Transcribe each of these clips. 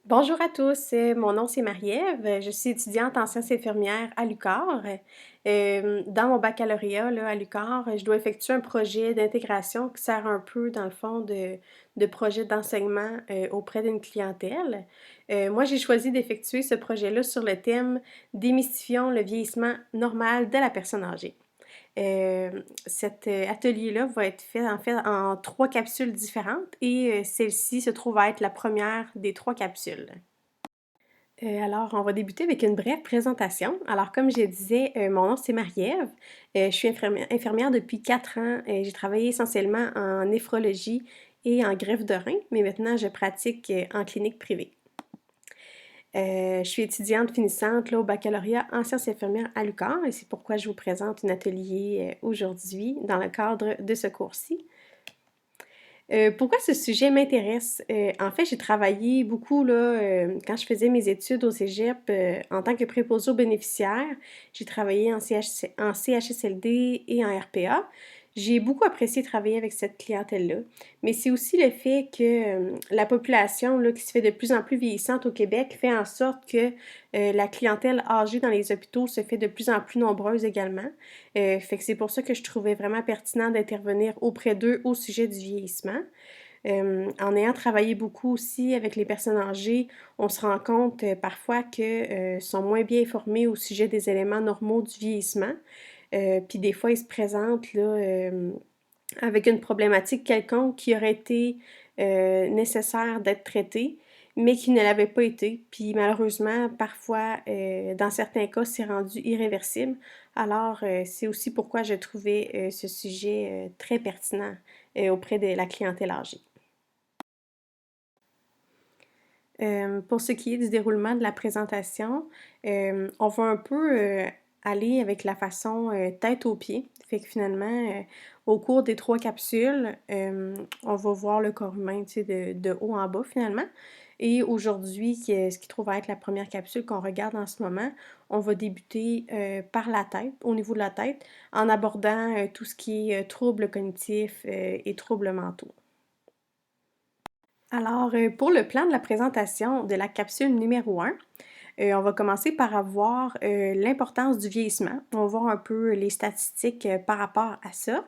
Bonjour à tous, mon nom c'est Marie-Ève, je suis étudiante en sciences infirmières à l'UQAR. Dans mon baccalauréat là, à l'UQAR, je dois effectuer un projet d'intégration qui sert un peu dans le fond de projet d'enseignement auprès d'une clientèle. Moi j'ai choisi d'effectuer ce projet-là sur le thème «Démystifions le vieillissement normal de la personne âgée». Cet atelier-là va être fait en 3 capsules différentes et celle-ci se trouve à être la première des 3 capsules. Alors, on va débuter avec une brève présentation. Alors, comme je disais, mon nom c'est Marie-Ève. Je suis infirmière depuis 4 ans. J'ai travaillé essentiellement en néphrologie et en greffe de rein, mais maintenant je pratique en clinique privée. Je suis étudiante finissante là, au baccalauréat en sciences infirmières à l'UQAR et c'est pourquoi je vous présente un atelier aujourd'hui dans le cadre de ce cours-ci. Pourquoi ce sujet m'intéresse? En fait, j'ai travaillé beaucoup là, quand je faisais mes études au cégep, en tant que préposée aux bénéficiaires. J'ai travaillé en CHSLD et en RPA. J'ai beaucoup apprécié travailler avec cette clientèle-là, mais c'est aussi le fait que, la population là, qui se fait de plus en plus vieillissante au Québec fait en sorte que, la clientèle âgée dans les hôpitaux se fait de plus en plus nombreuse également. Fait que c'est pour ça que je trouvais vraiment pertinent d'intervenir auprès d'eux au sujet du vieillissement. En ayant travaillé beaucoup aussi avec les personnes âgées, on se rend compte parfois que sont moins bien informés au sujet des éléments normaux du vieillissement. Puis des fois, ils se présentent là, avec une problématique quelconque qui aurait été nécessaire d'être traitée, mais qui ne l'avait pas été. Puis malheureusement, parfois, dans certains cas, c'est rendu irréversible. Alors, c'est aussi pourquoi je trouvais ce sujet très pertinent auprès de la clientèle âgée. Pour ce qui est du déroulement de la présentation, on va un peu aller avec la façon tête aux pieds. Fait que finalement, au cours des 3 capsules, on va voir le corps humain, tu sais, de haut en bas finalement. Et aujourd'hui, ce qui trouve à être la première capsule qu'on regarde en ce moment, on va débuter par la tête, au niveau de la tête, en abordant tout ce qui est troubles cognitifs et troubles mentaux. Alors, pour le plan de la présentation de la capsule numéro 1, on va commencer par avoir l'importance du vieillissement. On va voir un peu les statistiques par rapport à ça.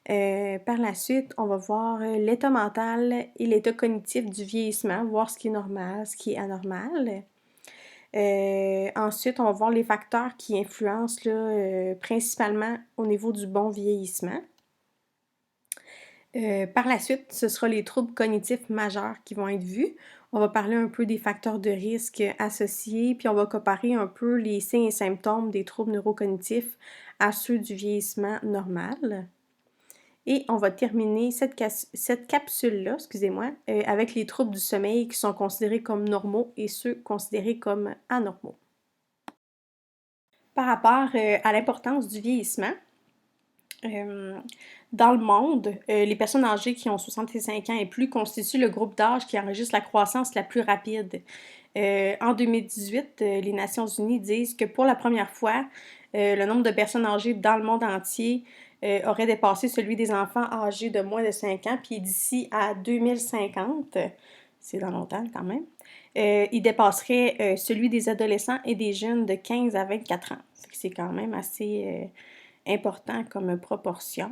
Par la suite, on va voir l'état mental et l'état cognitif du vieillissement, voir ce qui est normal, ce qui est anormal. Ensuite, on va voir les facteurs qui influencent là, principalement au niveau du bon vieillissement. Par la suite, ce sera les troubles cognitifs majeurs qui vont être vus. On va parler un peu des facteurs de risque associés, puis on va comparer un peu les signes et symptômes des troubles neurocognitifs à ceux du vieillissement normal. Et on va terminer cette capsule-là, excusez-moi, avec les troubles du sommeil qui sont considérés comme normaux et ceux considérés comme anormaux. Par rapport à l'importance du vieillissement, euh, dans le monde, les personnes âgées qui ont 65 ans et plus constituent le groupe d'âge qui enregistre la croissance la plus rapide. En 2018, les Nations unies disent que pour la première fois, le nombre de personnes âgées dans le monde entier aurait dépassé celui des enfants âgés de moins de 5 ans, puis d'ici à 2050, c'est dans longtemps quand même, il dépasserait celui des adolescents et des jeunes de 15 à 24 ans. C'est quand même assez important comme proportion.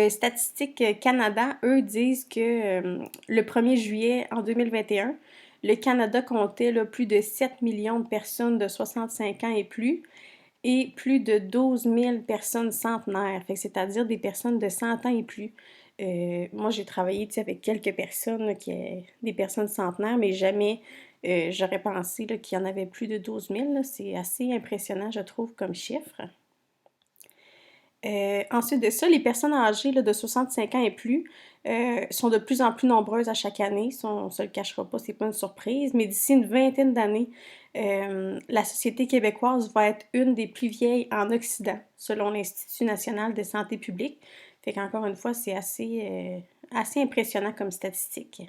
Statistique Canada, eux, disent que le 1er juillet en 2021, le Canada comptait là, plus de 7 millions de personnes de 65 ans et plus et plus de 12 000 personnes centenaires, c'est-à-dire des personnes de 100 ans et plus. Moi, j'ai travaillé avec quelques personnes, là, des personnes centenaires, mais jamais j'aurais pensé qu'il y en avait plus de 12 000. C'est assez impressionnant, je trouve, comme chiffre. Ensuite de ça, les personnes âgées là, de 65 ans et plus sont de plus en plus nombreuses à chaque année. Ça, on ne se le cachera pas, c'est pas une surprise. Mais d'ici une vingtaine d'années, la société québécoise va être une des plus vieilles en Occident, selon l'Institut national de santé publique. Fait qu'encore une fois, c'est assez impressionnant comme statistique.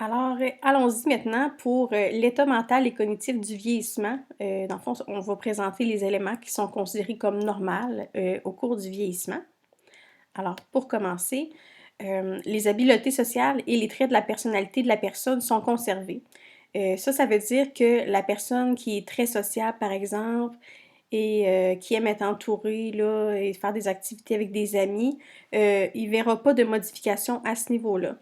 Alors, allons-y maintenant pour l'état mental et cognitif du vieillissement. Dans le fond, on va présenter les éléments qui sont considérés comme normaux au cours du vieillissement. Alors, pour commencer, Les habiletés sociales et les traits de la personnalité de la personne sont conservés. Ça veut dire que la personne qui est très sociable, par exemple, et qui aime être entouré là, et faire des activités avec des amis, il ne verra pas de modification à ce niveau-là.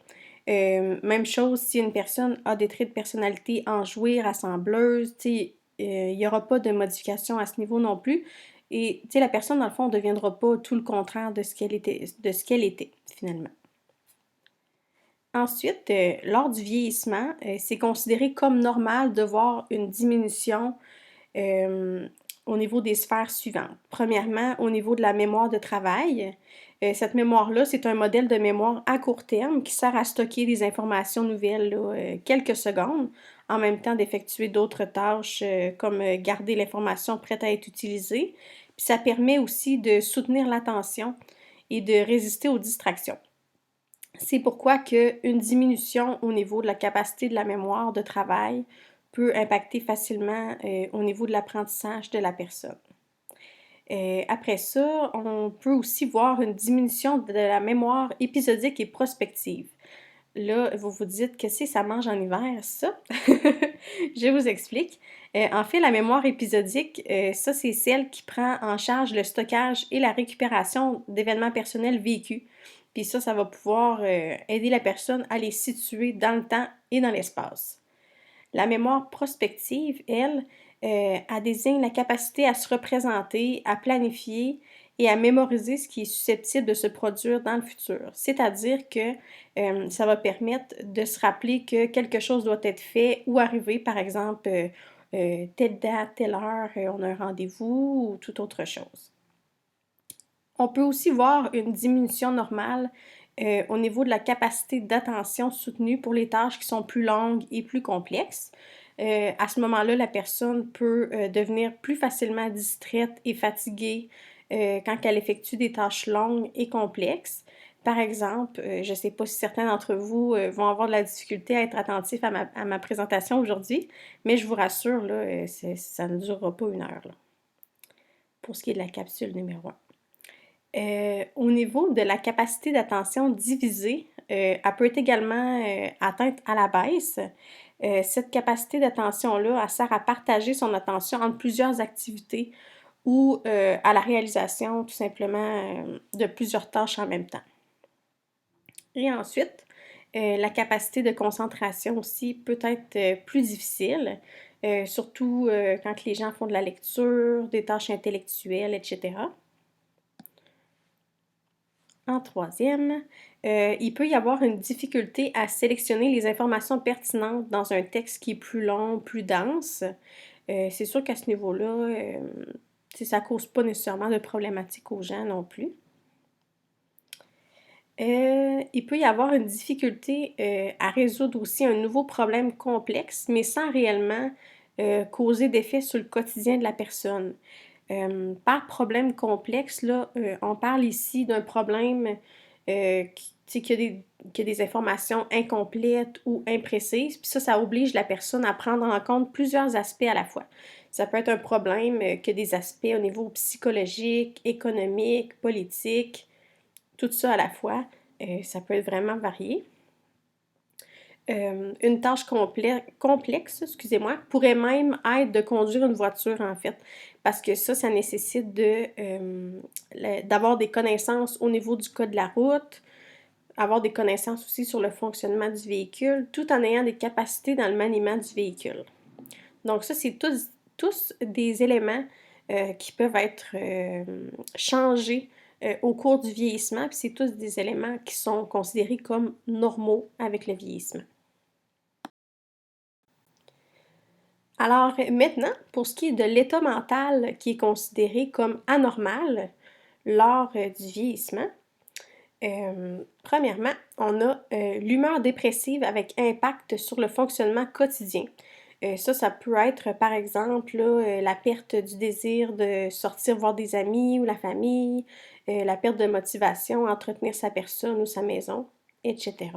Même chose si une personne a des traits de personnalité enjouée, rassembleuse, il n'y aura pas de modification à ce niveau non plus. Et la personne, dans le fond, ne deviendra pas tout le contraire de ce qu'elle était, finalement. Ensuite, lors du vieillissement, c'est considéré comme normal de voir une diminution euh, au niveau des sphères suivantes. Premièrement, au niveau de la mémoire de travail. Cette mémoire-là, c'est un modèle de mémoire à court terme qui sert à stocker des informations nouvelles là, quelques secondes, en même temps d'effectuer d'autres tâches comme garder l'information prête à être utilisée. Puis ça permet aussi de soutenir l'attention et de résister aux distractions. C'est pourquoi une diminution au niveau de la capacité de la mémoire de travail peut impacter facilement au niveau de l'apprentissage de la personne. Après ça, on peut aussi voir une diminution de la mémoire épisodique et prospective. Là, vous vous dites que ça mange en hiver, ça? Je vous explique. En fait, la mémoire épisodique, ça, c'est celle qui prend en charge le stockage et la récupération d'événements personnels vécus. Puis ça va pouvoir aider la personne à les situer dans le temps et dans l'espace. La mémoire prospective, elle, elle désigne la capacité à se représenter, à planifier et à mémoriser ce qui est susceptible de se produire dans le futur. C'est-à-dire que ça va permettre de se rappeler que quelque chose doit être fait ou arriver, par exemple, telle date, telle heure, on a un rendez-vous ou toute autre chose. On peut aussi voir une diminution normale au niveau de la capacité d'attention soutenue pour les tâches qui sont plus longues et plus complexes. À ce moment-là, la personne peut devenir plus facilement distraite et fatiguée quand elle effectue des tâches longues et complexes. Par exemple, je ne sais pas si certains d'entre vous vont avoir de la difficulté à être attentifs à ma présentation aujourd'hui, mais je vous rassure, là, ça ne durera pas une heure là, pour ce qui est de la capsule numéro 1. Au niveau de la capacité d'attention divisée, elle peut être également atteinte à la baisse. Cette capacité d'attention-là, elle sert à partager son attention entre plusieurs activités ou à la réalisation tout simplement de plusieurs tâches en même temps. Et ensuite, la capacité de concentration aussi peut être plus difficile, surtout quand les gens font de la lecture, des tâches intellectuelles, etc. En troisième, il peut y avoir une difficulté à sélectionner les informations pertinentes dans un texte qui est plus long, plus dense. C'est sûr qu'à ce niveau-là, ça ne cause pas nécessairement de problématiques aux gens non plus. Il peut y avoir une difficulté à résoudre aussi un nouveau problème complexe, mais sans réellement causer d'effet sur le quotidien de la personne. Par problème complexe, là, on parle ici d'un problème qui a des informations incomplètes ou imprécises, puis ça oblige la personne à prendre en compte plusieurs aspects à la fois. Ça peut être un problème qui a des aspects au niveau psychologique, économique, politique, tout ça à la fois. Ça peut être vraiment varié. Une tâche complexe, excusez-moi, pourrait même être de conduire une voiture, en fait, parce que ça nécessite d'avoir des connaissances au niveau du code de la route, avoir des connaissances aussi sur le fonctionnement du véhicule, tout en ayant des capacités dans le maniement du véhicule. Donc ça, c'est tous des éléments qui peuvent être changés au cours du vieillissement, puis c'est tous des éléments qui sont considérés comme normaux avec le vieillissement. Alors maintenant, pour ce qui est de l'état mental qui est considéré comme anormal lors du vieillissement, premièrement, on a l'humeur dépressive avec impact sur le fonctionnement quotidien. Ça peut être par exemple là, la perte du désir de sortir voir des amis ou la famille, la perte de motivation à entretenir sa personne ou sa maison, etc.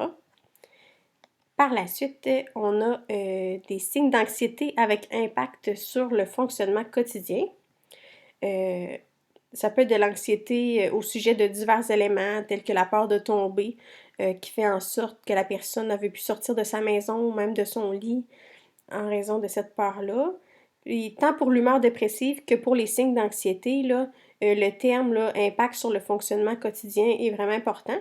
Par la suite, on a des signes d'anxiété avec impact sur le fonctionnement quotidien. Ça peut être de l'anxiété au sujet de divers éléments, tels que la peur de tomber, qui fait en sorte que la personne ne veut plus sortir de sa maison ou même de son lit en raison de cette peur-là. Puis, tant pour l'humeur dépressive que pour les signes d'anxiété, là, le terme là, impact sur le fonctionnement quotidien est vraiment important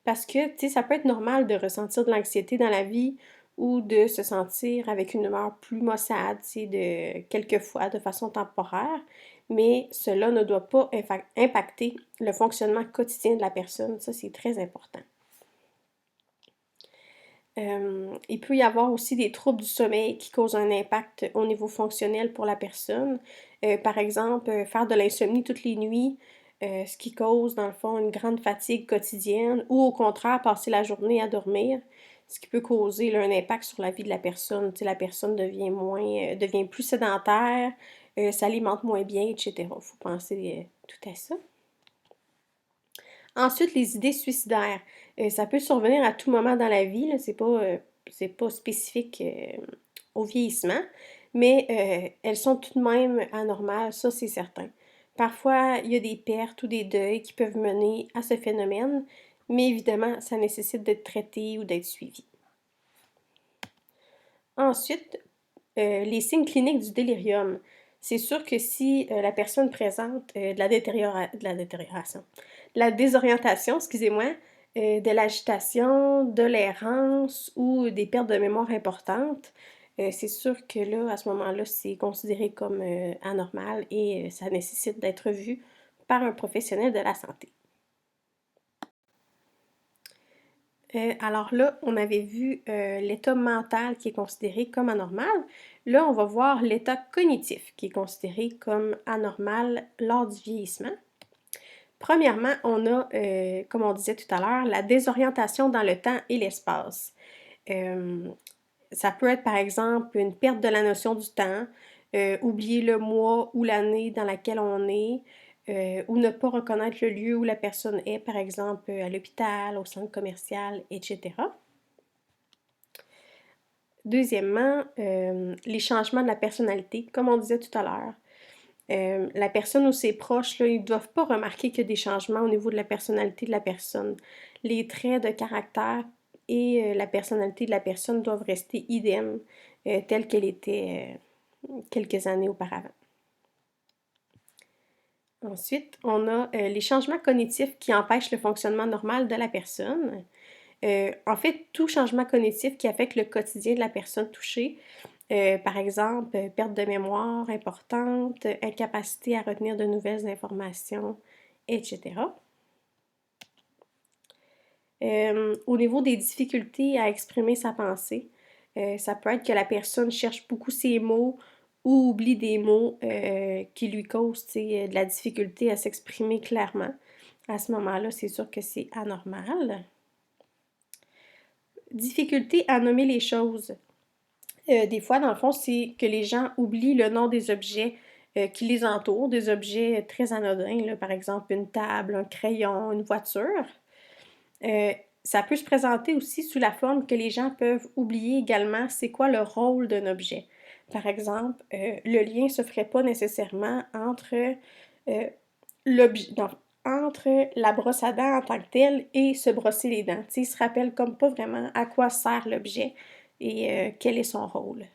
parce que, tu sais, ça peut être normal de ressentir de l'anxiété dans la vie ou de se sentir avec une humeur plus maussade, tu sais, de quelquefois de façon temporaire, mais cela ne doit pas impacter le fonctionnement quotidien de la personne. Ça, c'est très important. Il peut y avoir aussi des troubles du sommeil qui causent un impact au niveau fonctionnel pour la personne. Par exemple, faire de l'insomnie toutes les nuits, ce qui cause, dans le fond, une grande fatigue quotidienne, ou au contraire, passer la journée à dormir, ce qui peut causer là, un impact sur la vie de la personne. Tu sais, la personne devient plus sédentaire, s'alimente moins bien, etc. Il faut penser tout à ça. Ensuite, les idées suicidaires. Ça peut survenir à tout moment dans la vie, là, c'est pas spécifique au vieillissement, mais elles sont tout de même anormales, ça c'est certain. Parfois, il y a des pertes ou des deuils qui peuvent mener à ce phénomène, mais évidemment, ça nécessite d'être traité ou d'être suivi. Ensuite, les signes cliniques du délirium. C'est sûr que si la personne présente de la détérioration, de la désorientation, excusez-moi, de l'agitation, de l'errance ou des pertes de mémoire importantes, c'est sûr que là, à ce moment-là, c'est considéré comme anormal et ça nécessite d'être vu par un professionnel de la santé. Alors là, on avait vu l'état mental qui est considéré comme anormal. Là, on va voir l'état cognitif qui est considéré comme anormal lors du vieillissement. Premièrement, on a, comme on disait tout à l'heure, la désorientation dans le temps et l'espace. Euh, Ça peut être par exemple une perte de la notion du temps, oublier le mois ou l'année dans laquelle on est, ou ne pas reconnaître le lieu où la personne est, par exemple à l'hôpital, au centre commercial, etc. Deuxièmement, les changements de la personnalité, comme on disait tout à l'heure. La personne ou ses proches, là, ils ne doivent pas remarquer qu'il y a des changements au niveau de la personnalité de la personne. Les traits de caractère et la personnalité de la personne doivent rester idem, telle qu'elle était quelques années auparavant. Ensuite, on a les changements cognitifs qui empêchent le fonctionnement normal de la personne. En fait, tout changement cognitif qui affecte le quotidien de la personne touchée, par exemple, perte de mémoire importante, incapacité à retenir de nouvelles informations, etc. Au niveau des difficultés à exprimer sa pensée, ça peut être que la personne cherche beaucoup ses mots ou oublie des mots qui lui causent de la difficulté à s'exprimer clairement. À ce moment-là, c'est sûr que c'est anormal. Difficulté à nommer les choses. Des fois, dans le fond, c'est que les gens oublient le nom des objets qui les entourent, des objets très anodins, là, par exemple une table, un crayon, une voiture. Euh, Ça peut se présenter aussi sous la forme que les gens peuvent oublier également c'est quoi le rôle d'un objet. Par exemple, le lien ne se ferait pas nécessairement euh, entre la brosse à dents en tant que telle et se brosser les dents. T'sais, ils se rappellent comme pas vraiment à quoi sert l'objet et quel est son rôle.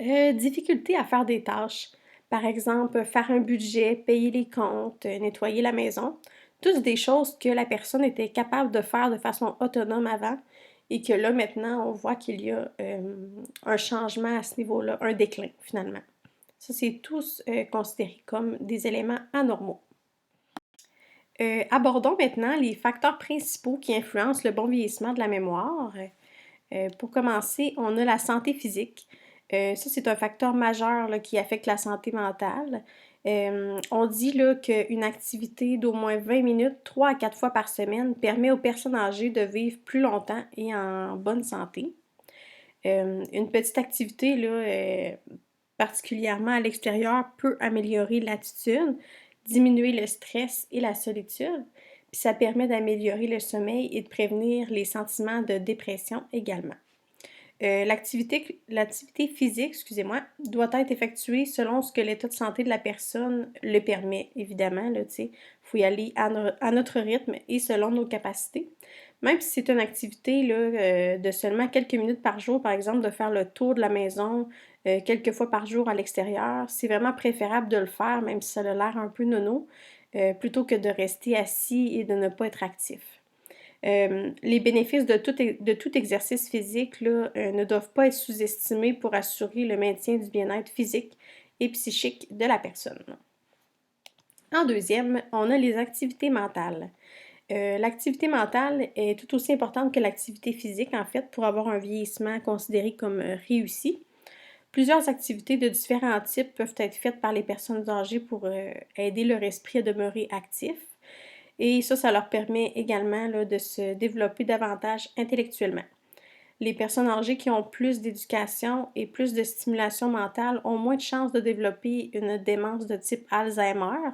Difficulté à faire des tâches. Par exemple, faire un budget, payer les comptes, nettoyer la maison. Toutes des choses que la personne était capable de faire de façon autonome avant et que là, maintenant, on voit qu'il y a un changement à ce niveau-là, un déclin finalement. Ça, c'est tous considérés comme des éléments anormaux. Abordons maintenant les facteurs principaux qui influencent le bon vieillissement de la mémoire. Pour commencer, on a la santé physique. Ça, c'est un facteur majeur là, qui affecte la santé mentale. On dit là, qu'une activité d'au moins 20 minutes, 3 à 4 fois par semaine, permet aux personnes âgées de vivre plus longtemps et en bonne santé. Une petite activité, là, particulièrement à l'extérieur, peut améliorer l'attitude, diminuer le stress et la solitude. Puis ça permet d'améliorer le sommeil et de prévenir les sentiments de dépression également. L'activité physique, excusez-moi, doit être effectuée selon ce que l'état de santé de la personne le permet, évidemment, là, tu sais. Il faut y aller à notre rythme et selon nos capacités. Même si c'est une activité là, de seulement quelques minutes par jour, par exemple, de faire le tour de la maison quelques fois par jour à l'extérieur, c'est vraiment préférable de le faire, même si ça a l'air un peu nono, plutôt que de rester assis et de ne pas être actif. Les bénéfices de tout exercice physique là, ne doivent pas être sous-estimés pour assurer le maintien du bien-être physique et psychique de la personne. En deuxième, on a les activités mentales. L'activité mentale est tout aussi importante que l'activité physique, en fait, pour avoir un vieillissement considéré comme réussi. Plusieurs activités de différents types peuvent être faites par les personnes âgées pour aider leur esprit à demeurer actif. Et ça leur permet également là, de se développer davantage intellectuellement. Les personnes âgées qui ont plus d'éducation et plus de stimulation mentale ont moins de chances de développer une démence de type Alzheimer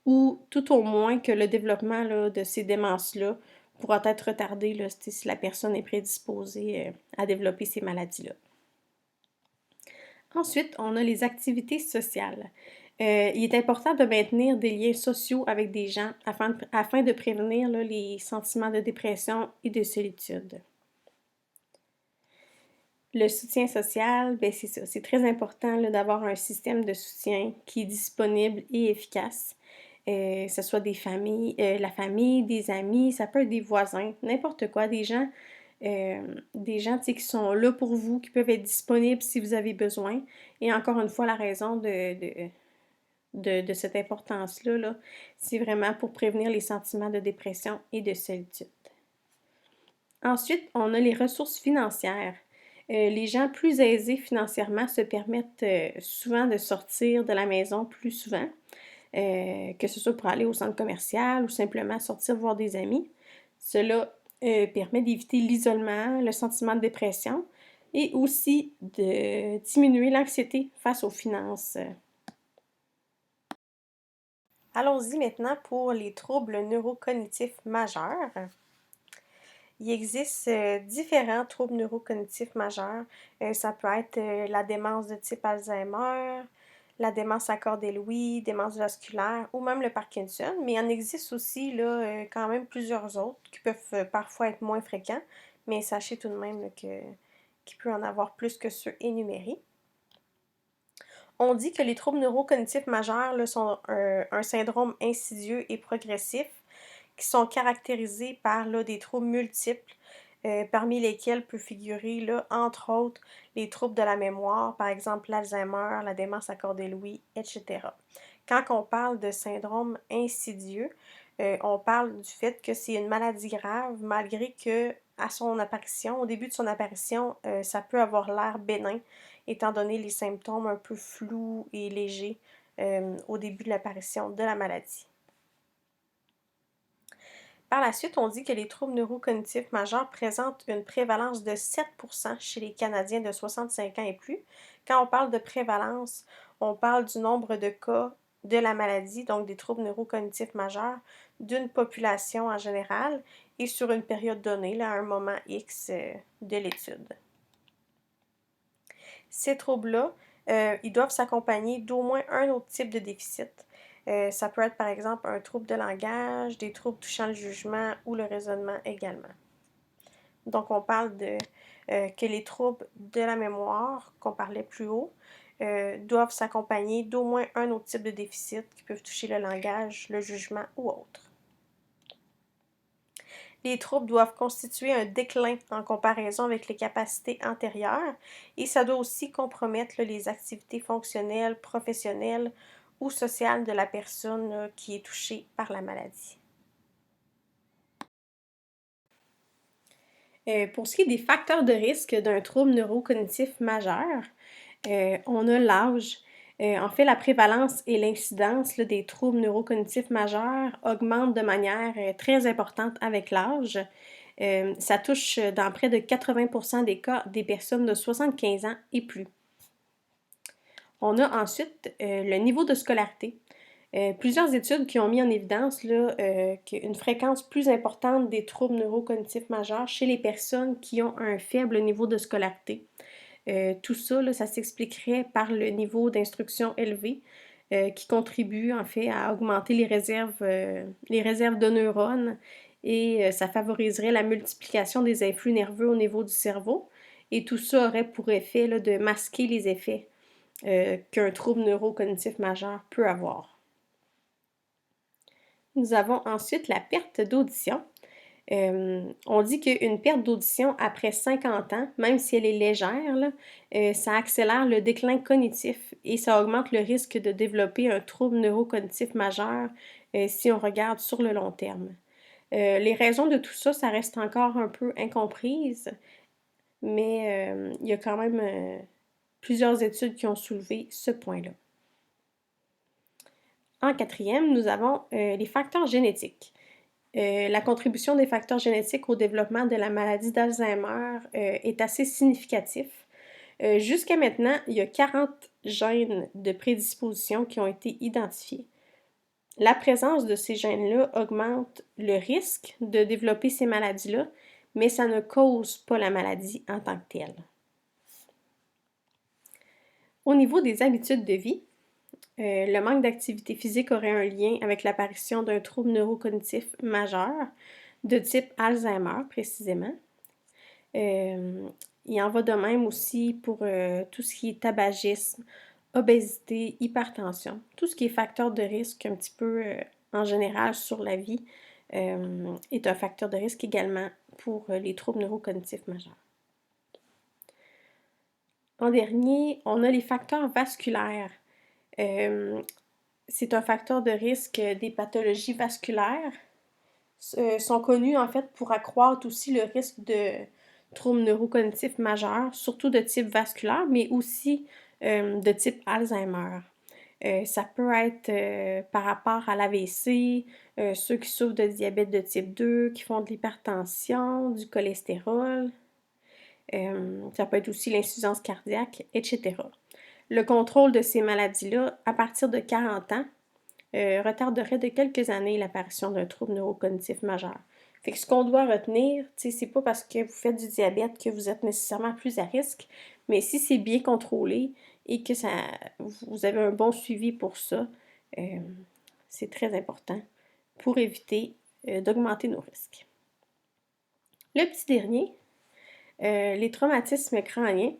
ou tout au moins que le développement là, de ces démences-là pourra être retardé là, si la personne est prédisposée à développer ces maladies-là. Ensuite, on a les activités sociales. Il est important de maintenir des liens sociaux avec des gens afin de prévenir là, les sentiments de dépression et de solitude. Le soutien social, ben c'est ça, c'est très important là, d'avoir un système de soutien qui est disponible et efficace. Que ce soit la famille, des amis, ça peut être des voisins, n'importe quoi, des gens qui sont là pour vous, qui peuvent être disponibles si vous avez besoin. Et encore une fois, la raison de cette importance-là, là, c'est vraiment pour prévenir les sentiments de dépression et de solitude. Ensuite, on a les ressources financières. Les gens plus aisés financièrement se permettent souvent de sortir de la maison plus souvent, que ce soit pour aller au centre commercial ou simplement sortir voir des amis. Cela permet d'éviter l'isolement, le sentiment de dépression et aussi de diminuer l'anxiété face aux finances. Allons-y maintenant pour les troubles neurocognitifs majeurs. Il existe différents troubles neurocognitifs majeurs. Ça peut être la démence de type Alzheimer, la démence accordée-Lewy, démence vasculaire ou même le Parkinson, mais il en existe aussi là, quand même plusieurs autres qui peuvent parfois être moins fréquents, mais sachez tout de même là, qu'il peut en avoir plus que ceux énumérés. On dit que les troubles neurocognitifs majeurs là, sont un syndrome insidieux et progressif qui sont caractérisés par là, des troubles multiples, parmi lesquels peut figurer, là, entre autres, les troubles de la mémoire, par exemple l'Alzheimer, la démence accordée-Lewy, etc. Quand on parle de syndrome insidieux, on parle du fait que c'est une maladie grave, malgré que à son apparition, au début de son apparition, ça peut avoir l'air bénin, étant donné les symptômes un peu flous et légers au début de l'apparition de la maladie. Par la suite, on dit que les troubles neurocognitifs majeurs présentent une prévalence de 7% chez les Canadiens de 65 ans et plus. Quand on parle de prévalence, on parle du nombre de cas de la maladie, donc des troubles neurocognitifs majeurs, d'une population en général et sur une période donnée, là, à un moment X de l'étude. Ces troubles-là, ils doivent s'accompagner d'au moins un autre type de déficit. Ça peut être par exemple un trouble de langage, des troubles touchant le jugement ou le raisonnement également. Donc on parle que les troubles de la mémoire, qu'on parlait plus haut, doivent s'accompagner d'au moins un autre type de déficit qui peuvent toucher le langage, le jugement ou autre. Les troubles doivent constituer un déclin en comparaison avec les capacités antérieures et ça doit aussi compromettre là, les activités fonctionnelles, professionnelles ou sociales de la personne là, qui est touchée par la maladie. Pour ce qui est des facteurs de risque d'un trouble neurocognitif majeur, on a l'âge. En fait, la prévalence et l'incidence là, des troubles neurocognitifs majeurs augmentent de manière très importante avec l'âge. Ça touche dans près de 80% des cas des personnes de 75 ans et plus. On a ensuite le niveau de scolarité. Plusieurs études qui ont mis en évidence là, qu'une fréquence plus importante des troubles neurocognitifs majeurs chez les personnes qui ont un faible niveau de scolarité. Tout ça, là, ça s'expliquerait par le niveau d'instruction élevé qui contribue en fait à augmenter les réserves de neurones et ça favoriserait la multiplication des influx nerveux au niveau du cerveau. Et tout ça aurait pour effet là, de masquer les effets qu'un trouble neurocognitif majeur peut avoir. Nous avons ensuite la perte d'audition. On dit qu'une perte d'audition après 50 ans, même si elle est légère, là, ça accélère le déclin cognitif et ça augmente le risque de développer un trouble neurocognitif majeur si on regarde sur le long terme. Les raisons de tout ça, ça reste encore un peu incomprise, mais il y a quand même plusieurs études qui ont soulevé ce point-là. En quatrième, nous avons les facteurs génétiques. La contribution des facteurs génétiques au développement de la maladie d'Alzheimer est assez significatif. Jusqu'à maintenant, il y a 40 gènes de prédisposition qui ont été identifiés. La présence de ces gènes-là augmente le risque de développer ces maladies-là, mais ça ne cause pas la maladie en tant que telle. Au niveau des habitudes de vie, le manque d'activité physique aurait un lien avec l'apparition d'un trouble neurocognitif majeur de type Alzheimer précisément. Il en va de même aussi pour tout ce qui est tabagisme, obésité, hypertension, tout ce qui est facteur de risque un petit peu en général sur la vie est un facteur de risque également pour les troubles neurocognitifs majeurs. En dernier, on a les facteurs vasculaires. C'est un facteur de risque des pathologies vasculaires. Sont connus en fait pour accroître aussi le risque de troubles neurocognitifs majeurs, surtout de type vasculaire, mais aussi de type Alzheimer. Ça peut être par rapport à l'AVC, ceux qui souffrent de diabète de type 2, qui font de l'hypertension, du cholestérol. Ça peut être aussi l'insuffisance cardiaque, etc. Le contrôle de ces maladies-là, à partir de 40 ans, retarderait de quelques années l'apparition d'un trouble neurocognitif majeur. Fait que ce qu'on doit retenir, c'est pas parce que vous faites du diabète que vous êtes nécessairement plus à risque, mais si c'est bien contrôlé et que vous avez un bon suivi pour ça, c'est très important pour éviter d'augmenter nos risques. Le petit dernier, les traumatismes crâniens.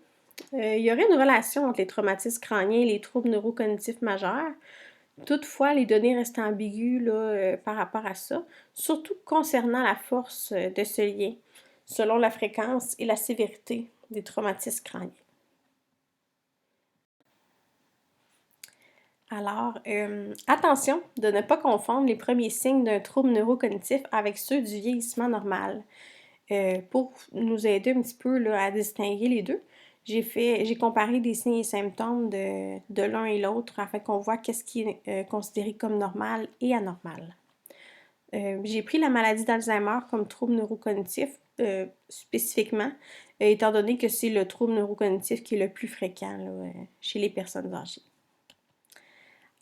Il y aurait une relation entre les traumatismes crâniens et les troubles neurocognitifs majeurs. Toutefois, les données restent ambiguës là, par rapport à ça, surtout concernant la force de ce lien, selon la fréquence et la sévérité des traumatismes crâniens. Alors, attention de ne pas confondre les premiers signes d'un trouble neurocognitif avec ceux du vieillissement normal. Pour nous aider un petit peu là, à distinguer les deux, j'ai comparé des signes et symptômes de l'un et l'autre afin qu'on voit qu'est-ce qui est considéré comme normal et anormal. J'ai pris la maladie d'Alzheimer comme trouble neurocognitif spécifiquement, étant donné que c'est le trouble neurocognitif qui est le plus fréquent là, chez les personnes âgées.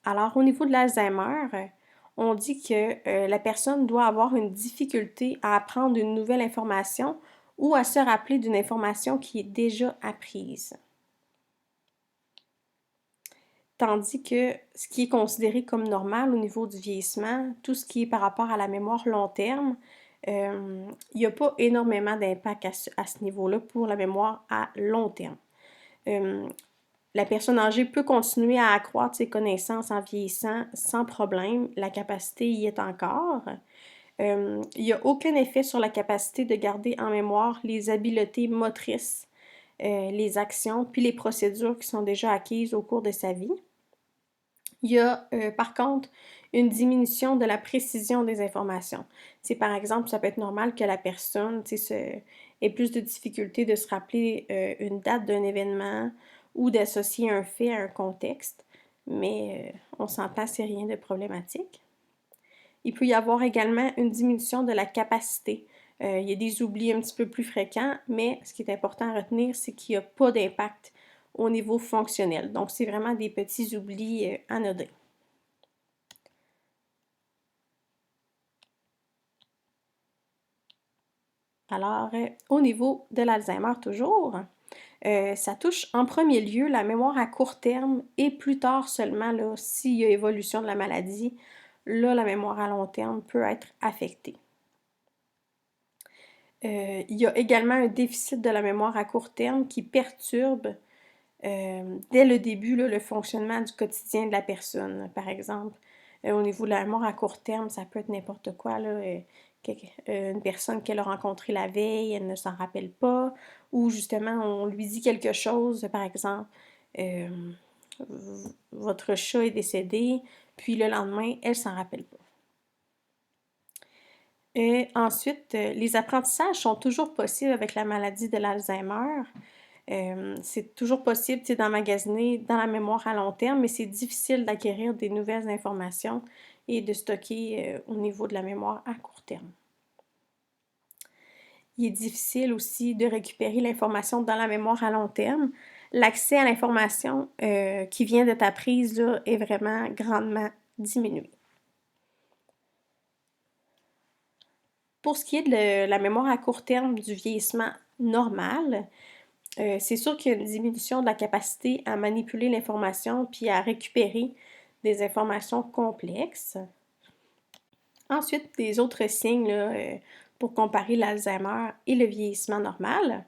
Alors, au niveau de l'Alzheimer, on dit que la personne doit avoir une difficulté à apprendre une nouvelle information ou à se rappeler d'une information qui est déjà apprise. Tandis que ce qui est considéré comme normal au niveau du vieillissement, tout ce qui est par rapport à la mémoire long terme, il n'y a pas énormément d'impact à ce niveau-là pour la mémoire à long terme. La personne âgée peut continuer à accroître ses connaissances en vieillissant sans problème. La capacité y est encore. Il n'y a aucun effet sur la capacité de garder en mémoire les habiletés motrices, les actions, puis les procédures qui sont déjà acquises au cours de sa vie. Il y a par contre une diminution de la précision des informations. C'est par exemple, ça peut être normal que la personne ait plus de difficultés de se rappeler une date d'un événement ou d'associer un fait à un contexte, mais on s'entend, c'est rien de problématique. Il peut y avoir également une diminution de la capacité. Il y a des oublis un petit peu plus fréquents, mais ce qui est important à retenir, c'est qu'il n'y a pas d'impact au niveau fonctionnel. Donc, c'est vraiment des petits oublis anodins. Alors, au niveau de l'Alzheimer toujours, ça touche en premier lieu la mémoire à court terme et plus tard seulement, là, s'il y a évolution de la maladie, là, la mémoire à long terme peut être affectée. Il y a également un déficit de la mémoire à court terme qui perturbe dès le début là, le fonctionnement du quotidien de la personne. Par exemple, au niveau de la mémoire à court terme, ça peut être n'importe quoi, là, une personne qu'elle a rencontrée la veille, elle ne s'en rappelle pas, ou justement, on lui dit quelque chose, par exemple, euh, votre chat est décédé, puis le lendemain, elle s'en rappelle pas. Et ensuite, les apprentissages sont toujours possibles avec la maladie de l'Alzheimer. C'est toujours possible d'emmagasiner dans la mémoire à long terme, mais c'est difficile d'acquérir des nouvelles informations et de stocker au niveau de la mémoire à court terme. Il est difficile aussi de récupérer l'information dans la mémoire à long terme. L'accès à l'information qui vient de ta prise là, est vraiment grandement diminué. Pour ce qui est de la mémoire à court terme du vieillissement normal, c'est sûr qu'il y a une diminution de la capacité à manipuler l'information puis à récupérer des informations complexes. Ensuite, des autres signes là, pour comparer l'Alzheimer et le vieillissement normal.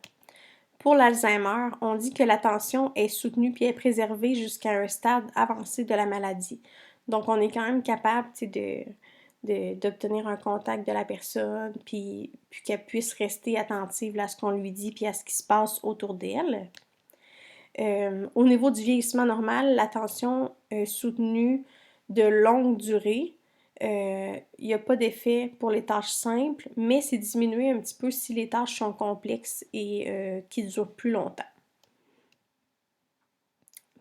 Pour l'Alzheimer, on dit que l'attention est soutenue puis est préservée jusqu'à un stade avancé de la maladie. Donc, on est quand même capable d'obtenir un contact de la personne, puis qu'elle puisse rester attentive à ce qu'on lui dit, puis à ce qui se passe autour d'elle. Au niveau du vieillissement normal, l'attention soutenue de longue durée, il n'y a pas d'effet pour les tâches simples, mais c'est diminué un petit peu si les tâches sont complexes et qui durent plus longtemps.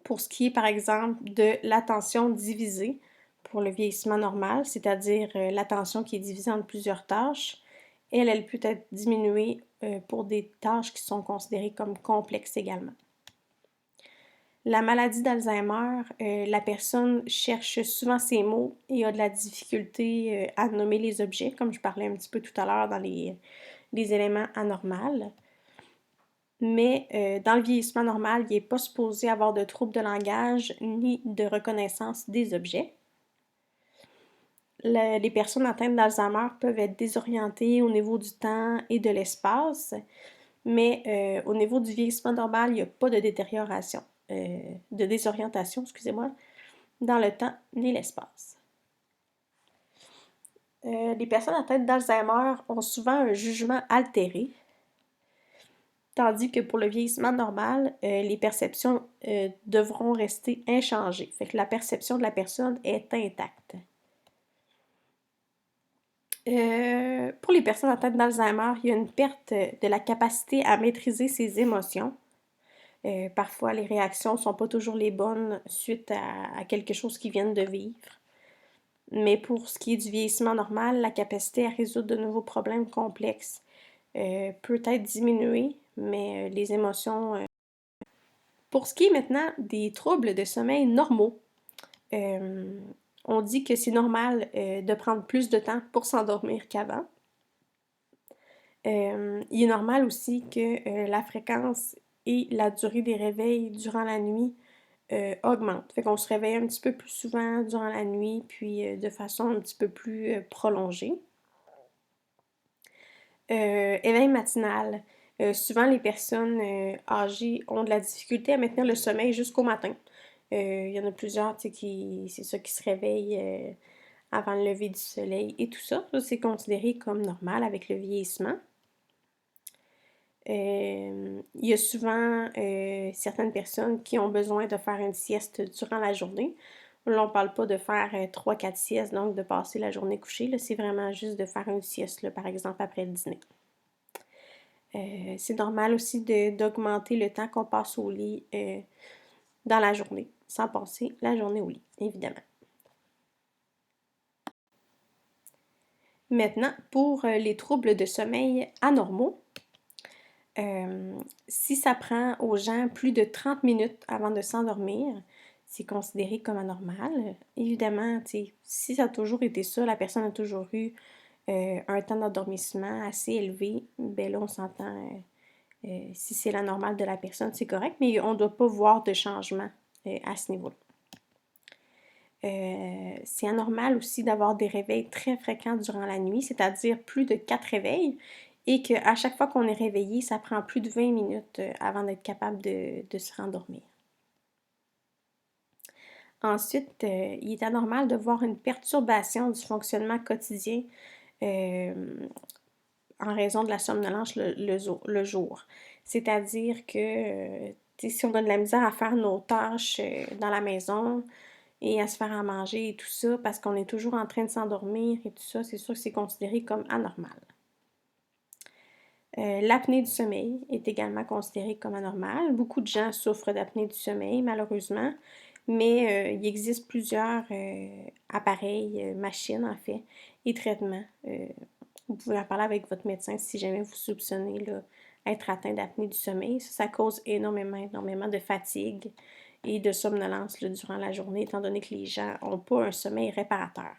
Pour ce qui est, par exemple, de l'attention divisée pour le vieillissement normal, c'est-à-dire l'attention qui est divisée en plusieurs tâches, elle peut être diminuée pour des tâches qui sont considérées comme complexes également. La maladie d'Alzheimer, la personne cherche souvent ses mots et a de la difficulté à nommer les objets, comme je parlais un petit peu tout à l'heure dans les éléments anormaux. Mais dans le vieillissement normal, il n'est pas supposé avoir de troubles de langage ni de reconnaissance des objets. Les personnes atteintes d'Alzheimer peuvent être désorientées au niveau du temps et de l'espace, mais au niveau du vieillissement normal, il n'y a pas de détérioration, de désorientation, excusez-moi, dans le temps ni l'espace. Les personnes atteintes d'Alzheimer ont souvent un jugement altéré, tandis que pour le vieillissement normal, les perceptions devront rester inchangées. Fait que la perception de la personne est intacte. Pour les personnes atteintes d'Alzheimer, il y a une perte de la capacité à maîtriser ses émotions. Parfois, les réactions ne sont pas toujours les bonnes suite à quelque chose qu'ils viennent de vivre. Mais pour ce qui est du vieillissement normal, la capacité à résoudre de nouveaux problèmes complexes peut être diminuée, mais les émotions... Pour ce qui est maintenant des troubles de sommeil normaux, on dit que c'est normal de prendre plus de temps pour s'endormir qu'avant. Il est normal aussi que la fréquence et la durée des réveils durant la nuit augmentent. Fait qu'on se réveille un petit peu plus souvent durant la nuit, puis de façon un petit peu plus prolongée. Éveil matinal. Souvent, les personnes âgées ont de la difficulté à maintenir le sommeil jusqu'au matin. Il y en a plusieurs, qui se réveillent avant le lever du soleil et tout ça. Ça, c'est considéré comme normal avec le vieillissement. Il y a souvent certaines personnes qui ont besoin de faire une sieste durant la journée. Là, on ne parle pas de faire 3-4 siestes, donc de passer la journée couchée. Là, c'est vraiment juste de faire une sieste, là, par exemple, après le dîner. C'est normal aussi d'augmenter le temps qu'on passe au lit dans la journée, sans passer la journée au lit, évidemment. Maintenant, pour les troubles de sommeil anormaux, si ça prend aux gens plus de 30 minutes avant de s'endormir, c'est considéré comme anormal. Évidemment, si ça a toujours été ça, la personne a toujours eu un temps d'endormissement assez élevé, ben là, on s'entend, si c'est la normale de la personne, c'est correct, mais on ne doit pas voir de changement à ce niveau-là. C'est anormal aussi d'avoir des réveils très fréquents durant la nuit, c'est-à-dire plus de 4 réveils, et qu'à chaque fois qu'on est réveillé, ça prend plus de 20 minutes avant d'être capable de se rendormir. Ensuite, il est anormal de voir une perturbation du fonctionnement quotidien en raison de la somnolence le jour. C'est-à-dire que si on a de la misère à faire nos tâches dans la maison et à se faire à manger et tout ça, parce qu'on est toujours en train de s'endormir et tout ça, c'est sûr que c'est considéré comme anormal. L'apnée du sommeil est également considérée comme anormale. Beaucoup de gens souffrent d'apnée du sommeil, malheureusement, mais il existe plusieurs appareils, machines en fait, et traitements. Vous pouvez en parler avec votre médecin si jamais vous soupçonnez là, être atteint d'apnée du sommeil. Ça cause énormément de fatigue et de somnolence là, durant la journée, étant donné que les gens n'ont pas un sommeil réparateur.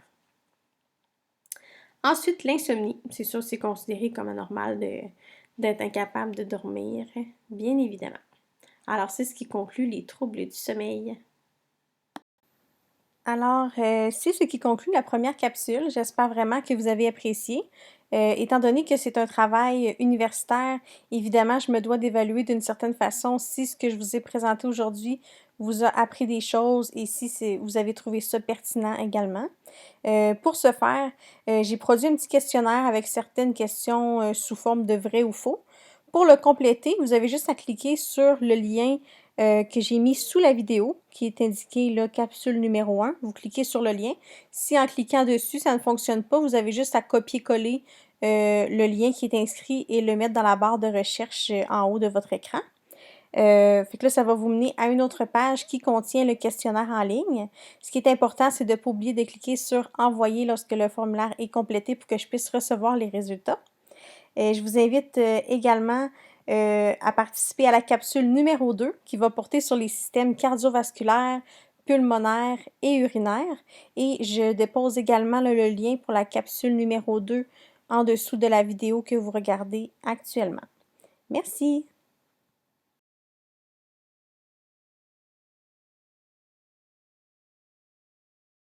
Ensuite, l'insomnie. C'est sûr, c'est considéré comme anormal d'être incapable de dormir, bien évidemment. Alors, c'est ce qui conclut les troubles du sommeil. Alors, c'est ce qui conclut la première capsule. J'espère vraiment que vous avez apprécié. Étant donné que c'est un travail universitaire, évidemment, je me dois d'évaluer d'une certaine façon si ce que je vous ai présenté aujourd'hui vous a appris des choses et si vous avez trouvé ça pertinent également. Pour ce faire, j'ai produit un petit questionnaire avec certaines questions sous forme de vrai ou faux. Pour le compléter, vous avez juste à cliquer sur le lien que j'ai mis sous la vidéo, qui est indiqué là, capsule numéro 1. Vous cliquez sur le lien. Si en cliquant dessus, ça ne fonctionne pas, vous avez juste à copier-coller le lien qui est inscrit et le mettre dans la barre de recherche en haut de votre écran. Fait que là, ça va vous mener à une autre page qui contient le questionnaire en ligne. Ce qui est important, c'est de ne pas oublier de cliquer sur Envoyer lorsque le formulaire est complété pour que je puisse recevoir les résultats. Je vous invite également à participer à la capsule numéro 2 qui va porter sur les systèmes cardiovasculaires, pulmonaires et urinaires. Et je dépose également le lien pour la capsule numéro 2 en dessous de la vidéo que vous regardez actuellement. Merci!